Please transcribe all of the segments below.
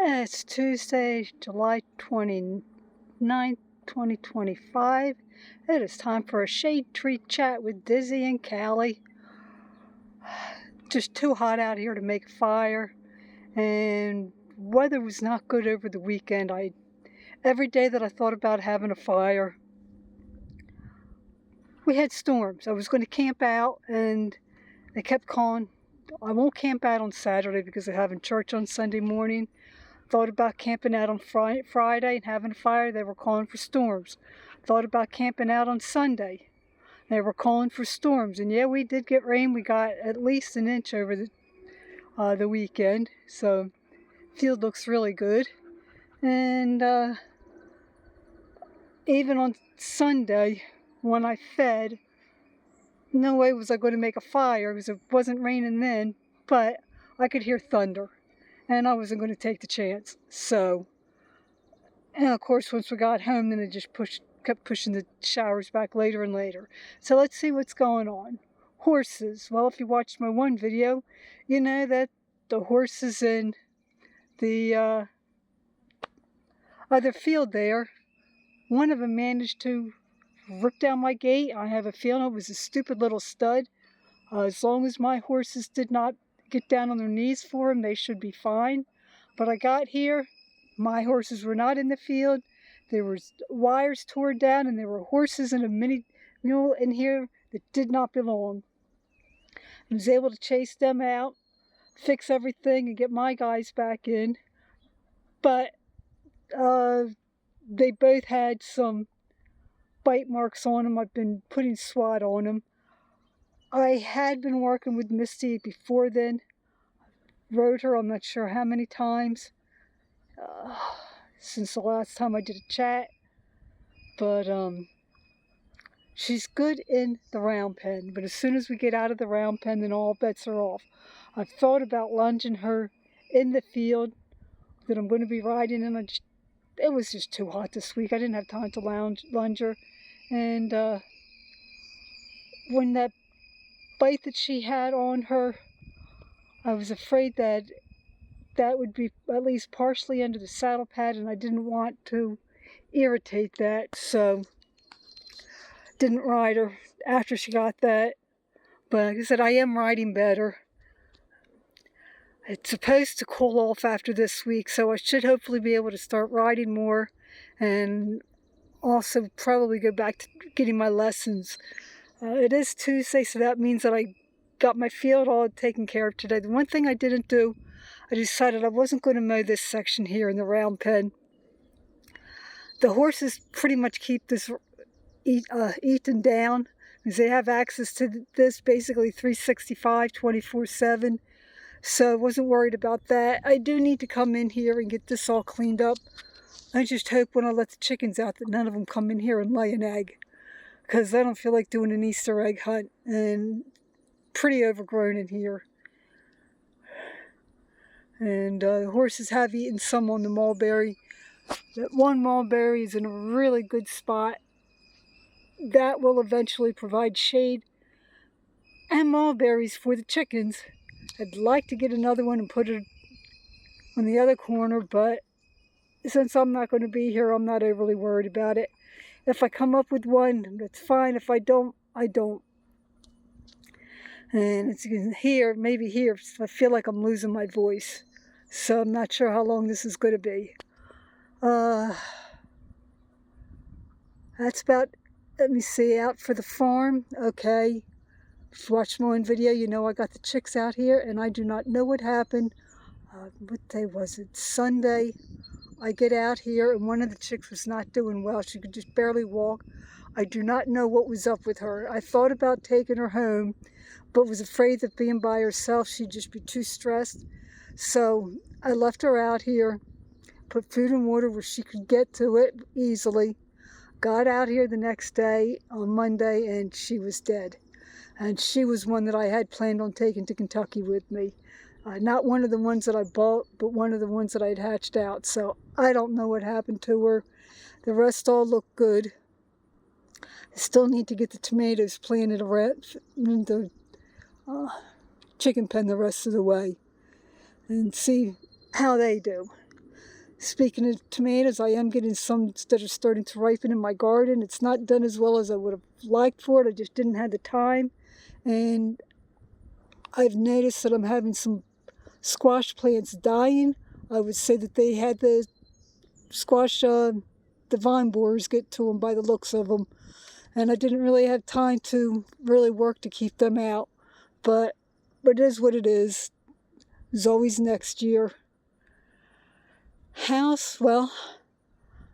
It's Tuesday, July 29th, 2025. It is time for a shade tree chat with Dizzy and Callie. Just too hot out here to make a fire, and weather was not good over the weekend. Every day that I thought about having a fire, we had storms. I was going to camp out, and they kept calling. I won't camp out on Saturday because they're having church on Sunday morning. Thought about camping out on Friday and having a fire. They were calling for storms. Thought about camping out on Sunday. They were calling for storms. And yeah, we did get rain. We got at least an inch over the weekend. So field looks really good. And even on Sunday, when I fed, no way was I going to make a fire because it wasn't raining then. But I could hear thunder. And I wasn't going to take the chance. So, and of course, once we got home, then it just kept pushing the showers back later and later. So let's see what's going on. Horses. Well, if you watched my one video, you know that the horses in the other field there, one of them managed to rip down my gate. I have a feeling it was a stupid little stud. As long as my horses did not get down on their knees for him, they should be fine. But I got here, my horses were not in the field. There was wires torn down, and there were horses and a mini mule in here that did not belong. I was able to chase them out, fix everything, and get my guys back in. But they both had some bite marks on them. I've been putting SWAT on them. I had been working with Misty before then. Rode her, I'm not sure how many times since the last time I did a chat. But she's good in the round pen. But as soon as we get out of the round pen, then all bets are off. I've thought about lunging her in the field that I'm going to be riding in. It was just too hot this week. I didn't have time to lunge her. And when that bite that she had on her, I was afraid that that would be at least partially under the saddle pad, and I didn't want to irritate that, so didn't ride her after she got that. But like I said, I am riding better. It's supposed to cool off after this week, so I should hopefully be able to start riding more, and also probably go back to getting my lessons. It is Tuesday, so that means that I got my field all taken care of today. The one thing I didn't do, I decided I wasn't going to mow this section here in the round pen. The horses pretty much keep this eaten down because they have access to this basically 365, 24/7. So I wasn't worried about that. I do need to come in here and get this all cleaned up. I just hope when I let the chickens out that none of them come in here and lay an egg, because I don't feel like doing an Easter egg hunt, and pretty overgrown in here. And the horses have eaten some on the mulberry. That one mulberry is in a really good spot. That will eventually provide shade and mulberries for the chickens. I'd like to get another one and put it on the other corner, but since I'm not going to be here, I'm not overly worried about it. If I come up with one, that's fine. If I don't, I don't. And it's here, maybe here, I feel like I'm losing my voice. So I'm not sure how long this is going to be. That's about, let me see, out for the farm. Okay. If you watched my own video, you know I got the chicks out here, and I do not know what happened. What day was it? Sunday. I get out here, and one of the chicks was not doing well. She could just barely walk. I do not know what was up with her. I thought about taking her home, but was afraid that being by herself, she'd just be too stressed. So I left her out here, put food and water where she could get to it easily. Got out here the next day on Monday, and she was dead. And she was one that I had planned on taking to Kentucky with me. Not one of the ones that I bought, but one of the ones that I'd hatched out. So I don't know what happened to her. The rest all look good. I still need to get the tomatoes planted around the chicken pen the rest of the way and see how they do. Speaking of tomatoes, I am getting some that are starting to ripen in my garden. It's not done as well as I would have liked for it. I just didn't have the time. And I've noticed that I'm having some squash plants dying. I would say that they had the squash, the vine borers get to them by the looks of them. And I didn't really have time to really work to keep them out. But it is what it is. There's always next year. House, well,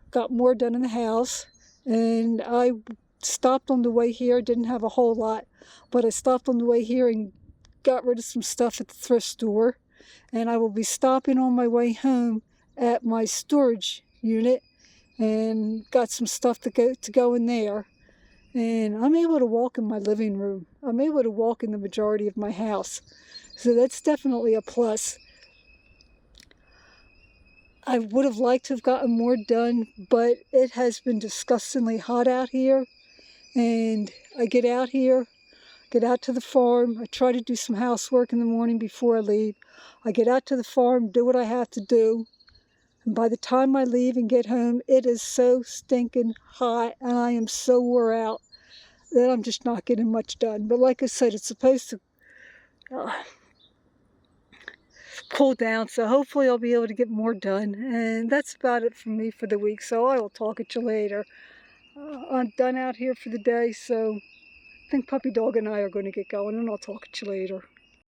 got more done in the house. And I stopped on the way here. Didn't have a whole lot. But I stopped on the way here and got rid of some stuff at the thrift store. And I will be stopping on my way home at my storage unit. And got some stuff to go in there. And I'm able to walk in my living room. I'm able to walk in the majority of my house. So that's definitely a plus. I would have liked to have gotten more done, but it has been disgustingly hot out here. And I get out here, get out to the farm. I try to do some housework in the morning before I leave. I get out to the farm, do what I have to do. And by the time I leave and get home, it is so stinking hot and I am so wore out that I'm just not getting much done. But like I said, it's supposed to cool down, so hopefully I'll be able to get more done. And that's about it for me for the week, so I will talk at you later. I'm done out here for the day, so I think Puppy Dog and I are going to get going, and I'll talk at you later.